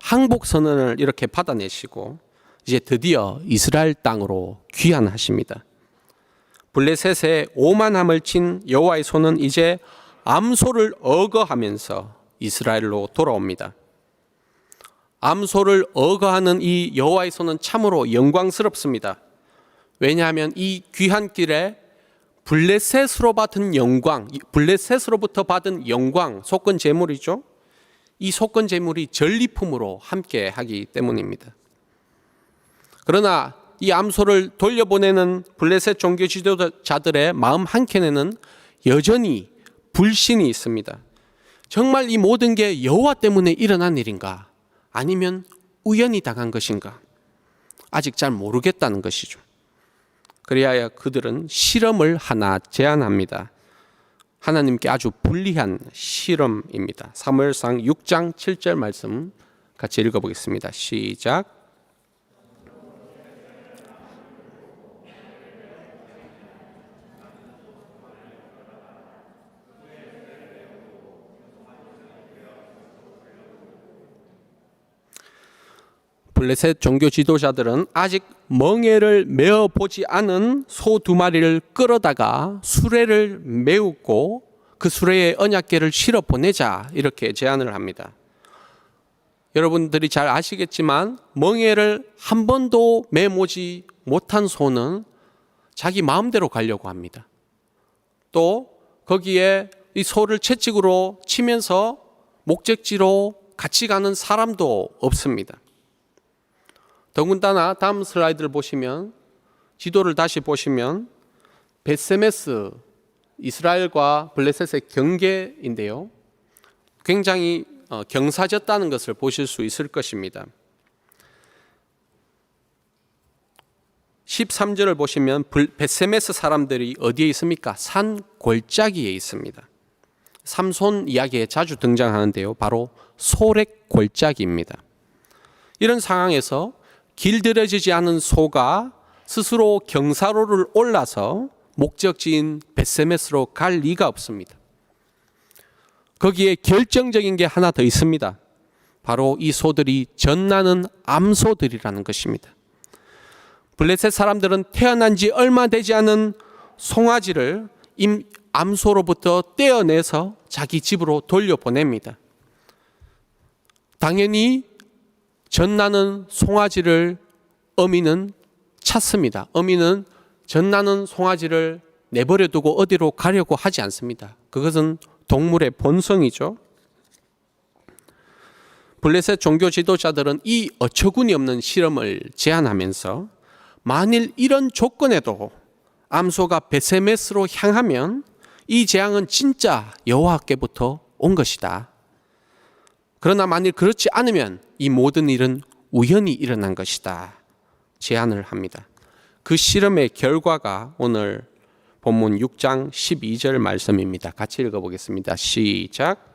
항복 선언을 이렇게 받아내시고 이제 드디어 이스라엘 땅으로 귀환하십니다. 블레셋의 오만함을 친 여호와의 손은 이제 암소를 억어하면서 이스라엘로 돌아옵니다. 암소를 억어하는 이 여호와의 손은 참으로 영광스럽습니다. 왜냐하면 이 귀환길에 블레셋으로 받은 영광, 블레셋으로부터 받은 영광, 속건 제물이죠. 이 속건 제물이 전리품으로 함께 하기 때문입니다. 그러나 이 암소를 돌려보내는 블레셋 종교 지도자들의 마음 한켠에는 여전히 불신이 있습니다. 정말 이 모든 게 여호와 때문에 일어난 일인가? 아니면 우연히 당한 것인가? 아직 잘 모르겠다는 것이죠. 그래야 그들은 실험을 하나 제안합니다. 하나님께 아주 불리한 실험입니다. 사무엘상 6장 7절 말씀 같이 읽어보겠습니다. 시작. 블레셋 종교 지도자들은 아직 멍에를 메어 보지 않은 소 2마리를 끌어다가 수레를 메우고 그 수레에 언약궤를 실어 보내자 이렇게 제안을 합니다. 여러분들이 잘 아시겠지만 멍에를 한 번도 메모지 못한 소는 자기 마음대로 가려고 합니다. 또 거기에 이 소를 채찍으로 치면서 목적지로 같이 가는 사람도 없습니다. 더군다나 다음 슬라이드를 보시면, 지도를 다시 보시면 벳세메스, 이스라엘과 블레셋의 경계인데요, 굉장히 경사졌다는 것을 보실 수 있을 것입니다. 13절을 보시면 벳세메스 사람들이 어디에 있습니까? 산 골짜기에 있습니다. 삼손 이야기에 자주 등장하는데요, 바로 소렉 골짜기입니다. 이런 상황에서 길들여지지 않은 소가 스스로 경사로를 올라서 목적지인 벳세메스로 갈 리가 없습니다. 거기에 결정적인 게 하나 더 있습니다. 바로 이 소들이 젖나는 암소들이라는 것입니다. 블레셋 사람들은 태어난 지 얼마 되지 않은 송아지를 암소로부터 떼어내서 자기 집으로 돌려보냅니다. 당연히 젖나는 송아지를 어미는 찾습니다. 어미는 젖나는 송아지를 내버려두고 어디로 가려고 하지 않습니다. 그것은 동물의 본성이죠. 블레셋 종교 지도자들은 이 어처구니 없는 실험을 제안하면서 만일 이런 조건에도 암소가 벳세메스로 향하면 이 재앙은 진짜 여호와께부터 온 것이다. 그러나 만일 그렇지 않으면 이 모든 일은 우연히 일어난 것이다. 제안을 합니다. 그 실험의 결과가 오늘 본문 6장 12절 말씀입니다. 같이 읽어보겠습니다. 시작.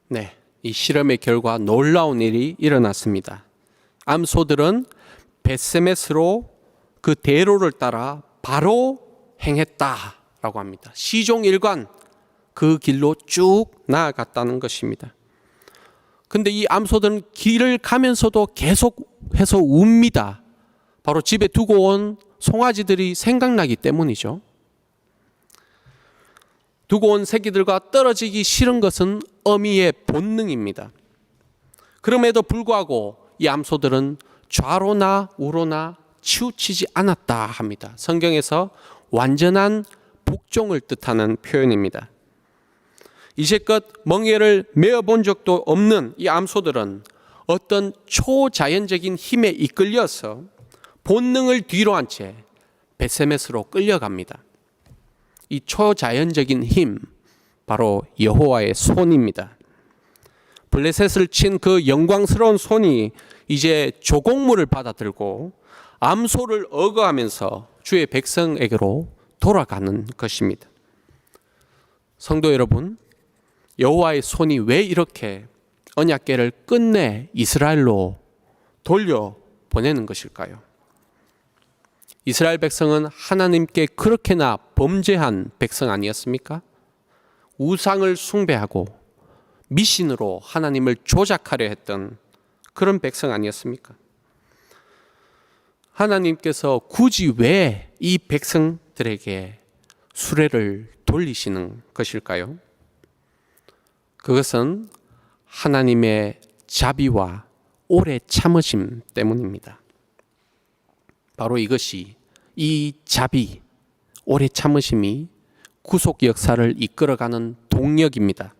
네, 이 실험의 결과 놀라운 일이 일어났습니다. 암소들은 벳세메스로 그 대로를 따라 바로 행했다라고 합니다. 시종일관 그 길로 쭉 나아갔다는 것입니다. 근데 이 암소들은 길을 가면서도 계속해서 웁니다. 바로 집에 두고 온 송아지들이 생각나기 때문이죠. 두고 온 새끼들과 떨어지기 싫은 것은 어미의 본능입니다. 그럼에도 불구하고 이 암소들은 좌로나 우로나 치우치지 않았다 합니다. 성경에서 완전한 복종을 뜻하는 표현입니다. 이제껏 멍에를 메어 본 적도 없는 이 암소들은 어떤 초자연적인 힘에 이끌려서 본능을 뒤로 한 채 벳세메스로 끌려갑니다. 이 초자연적인 힘, 바로 여호와의 손입니다. 블레셋을 친 그 영광스러운 손이 이제 조공물을 받아들고 암소를 억어하면서 주의 백성에게로 돌아가는 것입니다. 성도 여러분, 여호와의 손이 왜 이렇게 언약궤를 끝내 이스라엘로 돌려보내는 것일까요? 이스라엘 백성은 하나님께 그렇게나 범죄한 백성 아니었습니까? 우상을 숭배하고 미신으로 하나님을 조작하려 했던 그런 백성 아니었습니까? 하나님께서 굳이 왜 이 백성들에게 수레를 돌리시는 것일까요? 그것은 하나님의 자비와 오래 참으심 때문입니다. 바로 이것이, 이 자비, 오래 참으심이 구속 역사를 이끌어가는 동력입니다.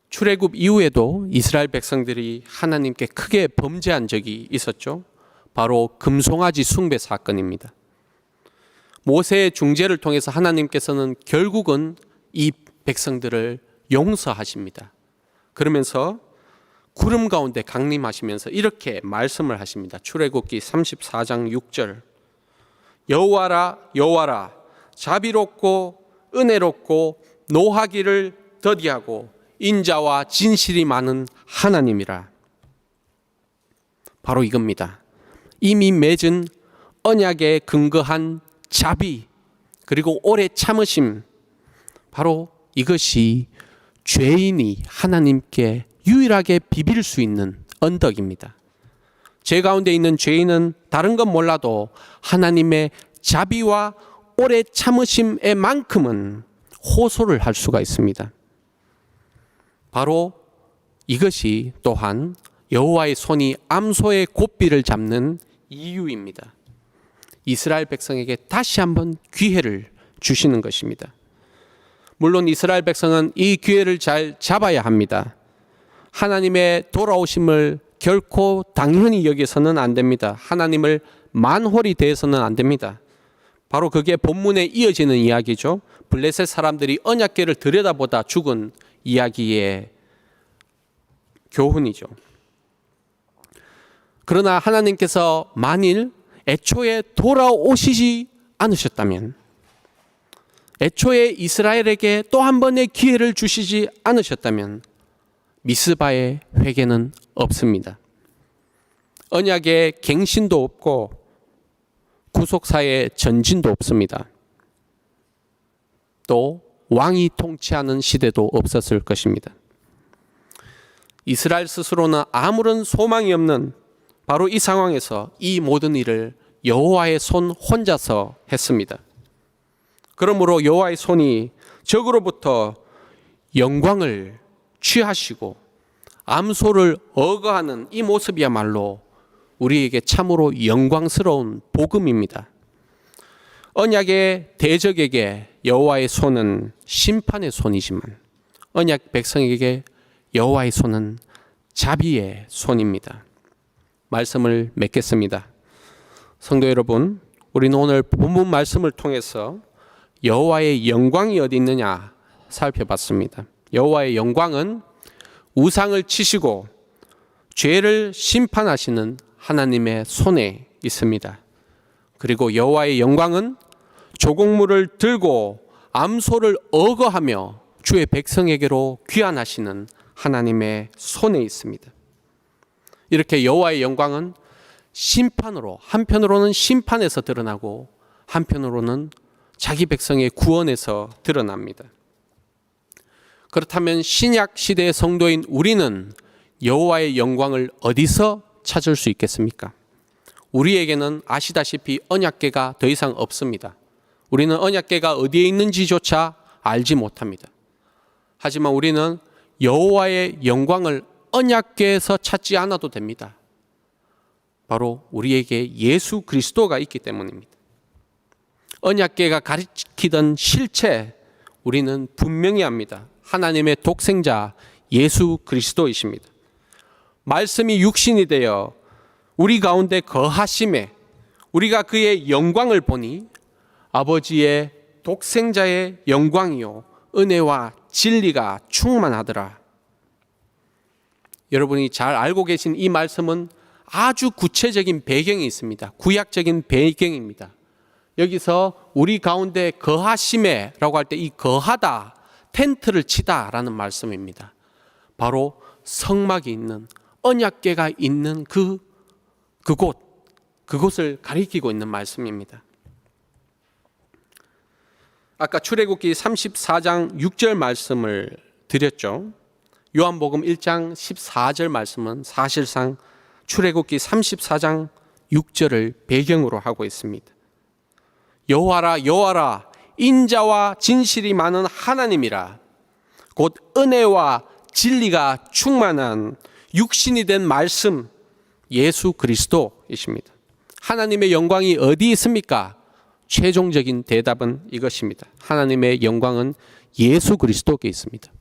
출애굽 이후에도 이스라엘 백성들이 하나님께 크게 범죄한 적이 있었죠. 바로 금송아지 숭배 사건입니다. 모세의 중재를 통해서 하나님께서는 결국은 이 백성들을 용서하십니다. 그러면서 구름 가운데 강림하시면서 이렇게 말씀을 하십니다. 출애굽기 34장 6절. 여호와라 여호와라, 자비롭고 은혜롭고 노하기를 더디하고 인자와 진실이 많은 하나님이라. 바로 이겁니다. 이미 맺은 언약에 근거한 자비, 그리고 오래 참으심, 바로 이것이 죄인이 하나님께 유일하게 비빌 수 있는 언덕입니다. 죄 가운데 있는 죄인은 다른 건 몰라도 하나님의 자비와 오래 참으심의 만큼은 호소를 할 수가 있습니다. 바로 이것이 또한 여호와의 손이 암소의 곱비를 잡는 이유입니다. 이스라엘 백성에게 다시 한번 기회를 주시는 것입니다. 물론 이스라엘 백성은 이 기회를 잘 잡아야 합니다. 하나님의 돌아오심을 결코 당연히 여기서는 안 됩니다. 하나님을 만홀히 대해서는 안 됩니다. 바로 그게 본문에 이어지는 이야기죠. 블레셋 사람들이 언약궤를 들여다보다 죽은 이야기의 교훈이죠. 그러나 하나님께서 만일 애초에 돌아오시지 않으셨다면, 애초에 이스라엘에게 또 한 번의 기회를 주시지 않으셨다면 미스바의 회개는 없습니다. 언약의 갱신도 없고 구속사의 전진도 없습니다. 또 왕이 통치하는 시대도 없었을 것입니다. 이스라엘 스스로는 아무런 소망이 없는 바로 이 상황에서 이 모든 일을 여호와의 손 혼자서 했습니다. 그러므로 여호와의 손이 적으로부터 영광을 취하시고 암소를 억어하는 이 모습이야말로 우리에게 참으로 영광스러운 복음입니다. 언약의 대적에게 여호와의 손은 심판의 손이지만 언약 백성에게 여호와의 손은 자비의 손입니다. 말씀을 맺겠습니다. 성도 여러분, 우리는 오늘 본문 말씀을 통해서 여호와의 영광이 어디 있느냐 살펴봤습니다. 여호와의 영광은 우상을 치시고 죄를 심판하시는 하나님의 손에 있습니다. 그리고 여호와의 영광은 조공물을 들고 암소를 억어하며 주의 백성에게로 귀환하시는 하나님의 손에 있습니다. 이렇게 여호와의 영광은 심판으로, 한편으로는 심판에서 드러나고 한편으로는 자기 백성의 구원에서 드러납니다. 그렇다면 신약 시대의 성도인 우리는 여호와의 영광을 어디서 찾을 수 있겠습니까? 우리에게는 아시다시피 언약궤가 더 이상 없습니다. 우리는 언약궤가 어디에 있는지조차 알지 못합니다. 하지만 우리는 여호와의 영광을 언약궤에서 찾지 않아도 됩니다. 바로 우리에게 예수 그리스도가 있기 때문입니다. 언약궤가 가리키던 실체 우리는 분명히 압니다. 하나님의 독생자 예수 그리스도이십니다. 말씀이 육신이 되어 우리 가운데 거하심에 우리가 그의 영광을 보니 아버지의 독생자의 영광이요 은혜와 진리가 충만하더라. 여러분이 잘 알고 계신 이 말씀은 아주 구체적인 배경이 있습니다. 구약적인 배경입니다. 여기서 우리 가운데 거하심에 라고 할 때 이 거하다, 텐트를 치다 라는 말씀입니다. 바로 성막이 있는 언약궤가 있는 그곳을 가리키고 있는 말씀입니다. 아까 출애굽기 34장 6절 말씀을 드렸죠. 요한복음 1장 14절 말씀은 사실상 출애굽기 34장 6절을 배경으로 하고 있습니다. 여호와라 여호와라 인자와 진실이 많은 하나님이라 곧 은혜와 진리가 충만한 육신이 된 말씀 예수 그리스도이십니다. 하나님의 영광이 어디 있습니까? 최종적인 대답은 이것입니다. 하나님의 영광은 예수 그리스도께 있습니다.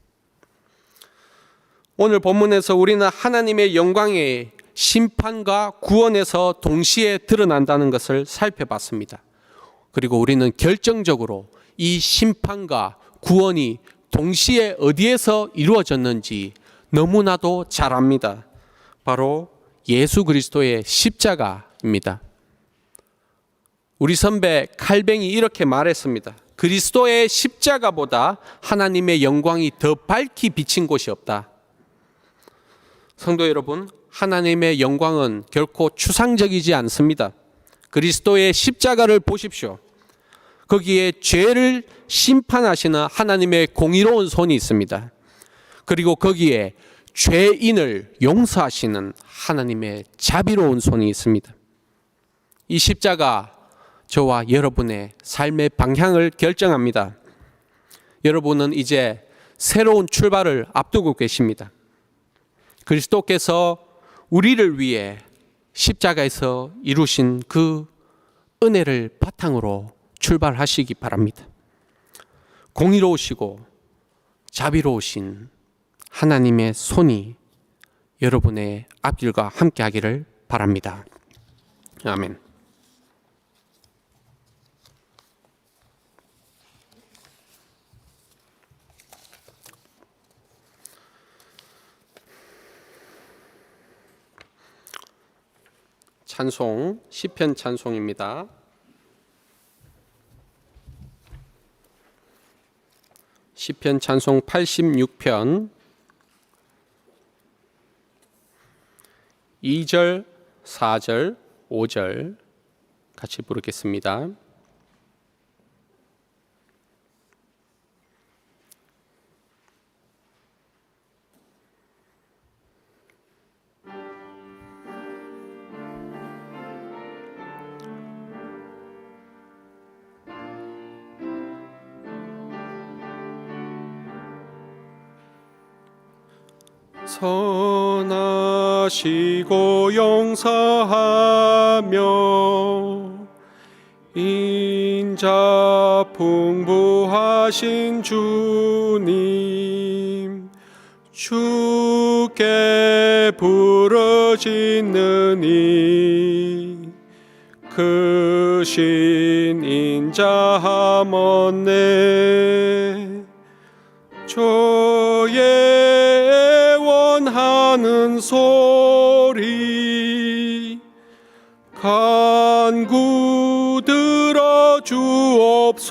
오늘 본문에서 우리는 하나님의 영광의 심판과 구원에서 동시에 드러난다는 것을 살펴봤습니다. 그리고 우리는 결정적으로 이 심판과 구원이 동시에 어디에서 이루어졌는지 너무나도 잘 압니다. 바로 예수 그리스도의 십자가입니다. 우리 선배 칼뱅이 이렇게 말했습니다. 그리스도의 십자가보다 하나님의 영광이 더 밝히 비친 곳이 없다. 성도 여러분, 하나님의 영광은 결코 추상적이지 않습니다. 그리스도의 십자가를 보십시오. 거기에 죄를 심판하시는 하나님의 공의로운 손이 있습니다. 그리고 거기에 죄인을 용서하시는 하나님의 자비로운 손이 있습니다. 이 십자가 저와 여러분의 삶의 방향을 결정합니다. 여러분은 이제 새로운 출발을 앞두고 계십니다. 그리스도께서 우리를 위해 십자가에서 이루신 그 은혜를 바탕으로 출발하시기 바랍니다. 공의로우시고 자비로우신 하나님의 손이 여러분의 앞길과 함께 하기를 바랍니다. 아멘. 찬송, 시편 찬송입니다. 시편 찬송 86편 2절, 4절, 5절 같이 부르겠습니다. 선하시고 용서하며 인자 풍부하신 주님, 주께 부르짖느니 그 신 인자함 얻네. 저의 원하는 소리 간구 들어 주옵소서.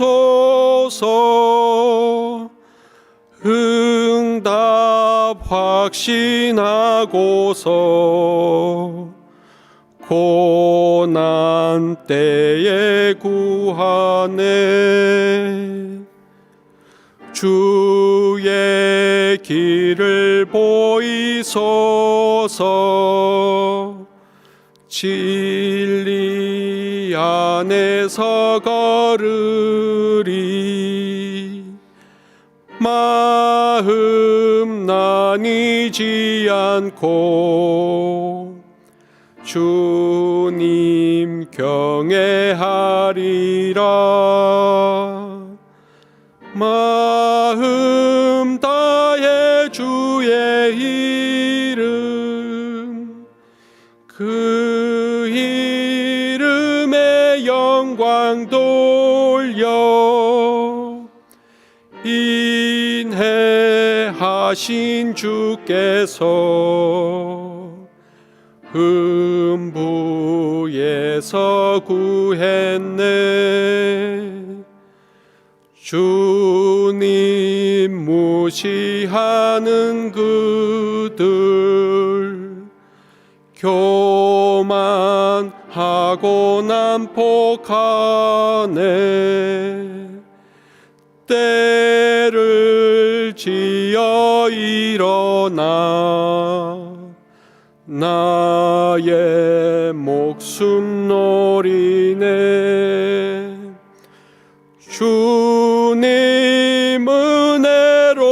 응답 확신하고서 고난 때에 구하네. 주의 길을 보이소서. 진리 안에서 걸으리. 마음 나뉘지 않고 주님 경외하리라. 마음 다해 주의 이름, 그 이름에 영광 돌려 인해하신 주께서 흠부에서 구했네. 주님 무시하는 그들 교만하고 난폭하네. 때를 지어 일어나 나의 목숨 노리네. 주님 은혜로우시며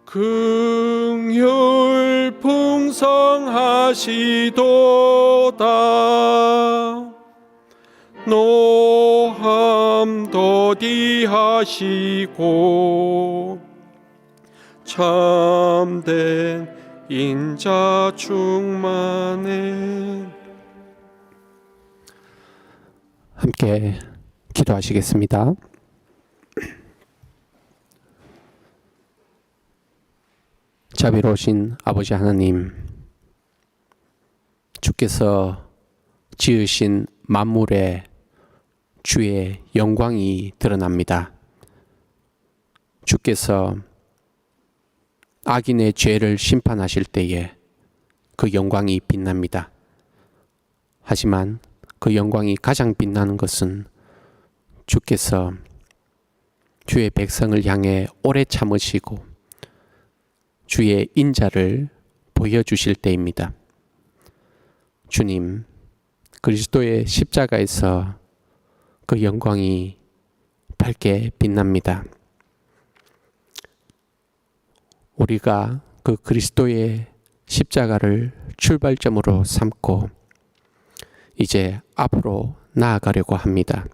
긍휼 풍성하시도다. 노함 더디하시고 참된 인자 충만해. 함께 기도하시겠습니다. 자비로우신 아버지 하나님, 주께서 지으신 만물에 주의 영광이 드러납니다. 주께서 악인의 죄를 심판하실 때에 그 영광이 빛납니다. 하지만 그 영광이 가장 빛나는 것은 주께서 주의 백성을 향해 오래 참으시고 주의 인자를 보여주실 때입니다. 주님, 그리스도의 십자가에서 그 영광이 밝게 빛납니다. 우리가 그 그리스도의 십자가를 출발점으로 삼고 이제 앞으로 나아가려고 합니다.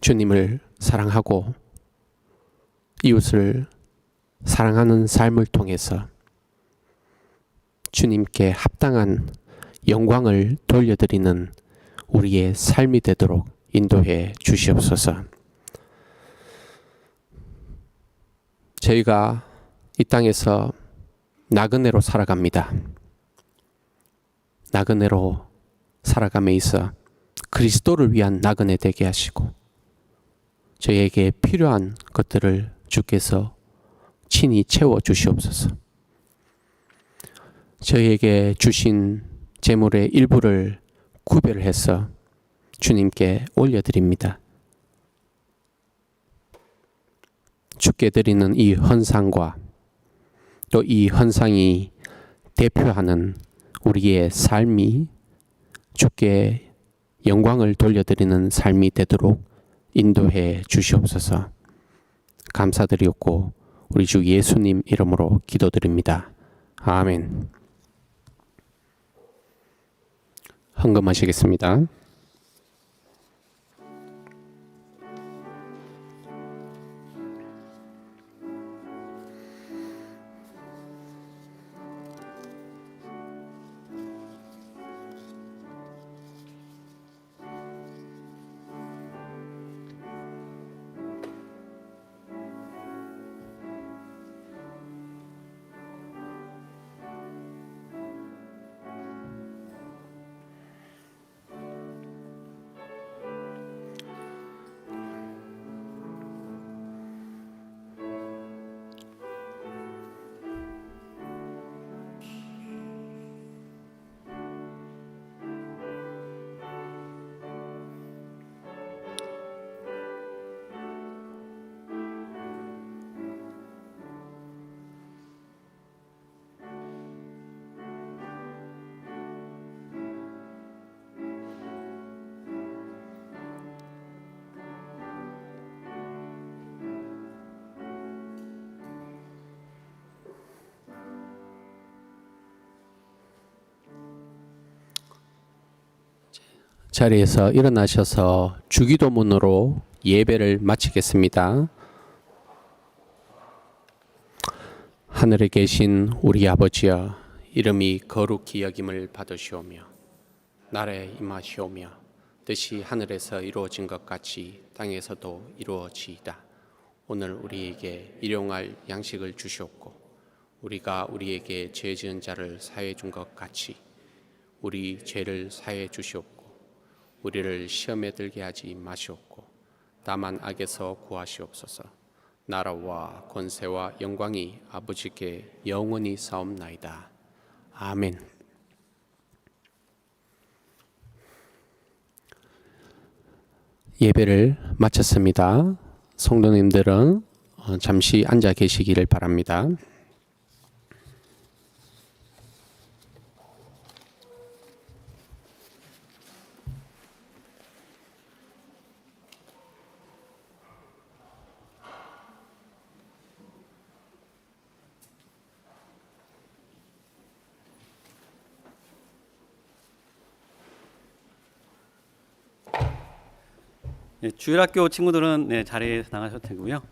주님을 사랑하고 이웃을 사랑하는 삶을 통해서 주님께 합당한 영광을 돌려드리는 우리의 삶이 되도록 인도해 주시옵소서. 저희가 이 땅에서 나그네로 살아갑니다. 나그네로 살아감에 있어 그리스도를 위한 나그네 되게 하시고 저희에게 필요한 것들을 주께서 친히 채워 주시옵소서. 저희에게 주신 재물의 일부를 구별해서 주님께 올려드립니다. 주께 드리는 이 헌상과 또 이 헌상이 대표하는 우리의 삶이 주께 영광을 돌려드리는 삶이 되도록 인도해 주시옵소서. 감사드리옵고 우리 주 예수님 이름으로 기도드립니다. 아멘. 헌금하시겠습니다. 자리에서 일어나셔서 주기도문으로 예배를 마치겠습니다. 하늘에 계신 우리 아버지여, 이름이 거룩히 여김을 받으시오며 나라에 임하시오며 뜻이 하늘에서 이루어진 것 같이 땅에서도 이루어지이다. 오늘 우리에게 일용할 양식을 주시옵고 우리가 우리에게 죄 지은 자를 사해 준 것 같이 우리 죄를 사해 주시옵고 우리를 시험에 들게 하지 마시옵고 다만 악에서 구하시옵소서. 나라와 권세와 영광이 아버지께 영원히 사옵나이다. 아멘. 예배를 마쳤습니다. 성도님들은 잠시 앉아 계시기를 바랍니다. 주일학교 친구들은 자리에 나가셔도 되고요.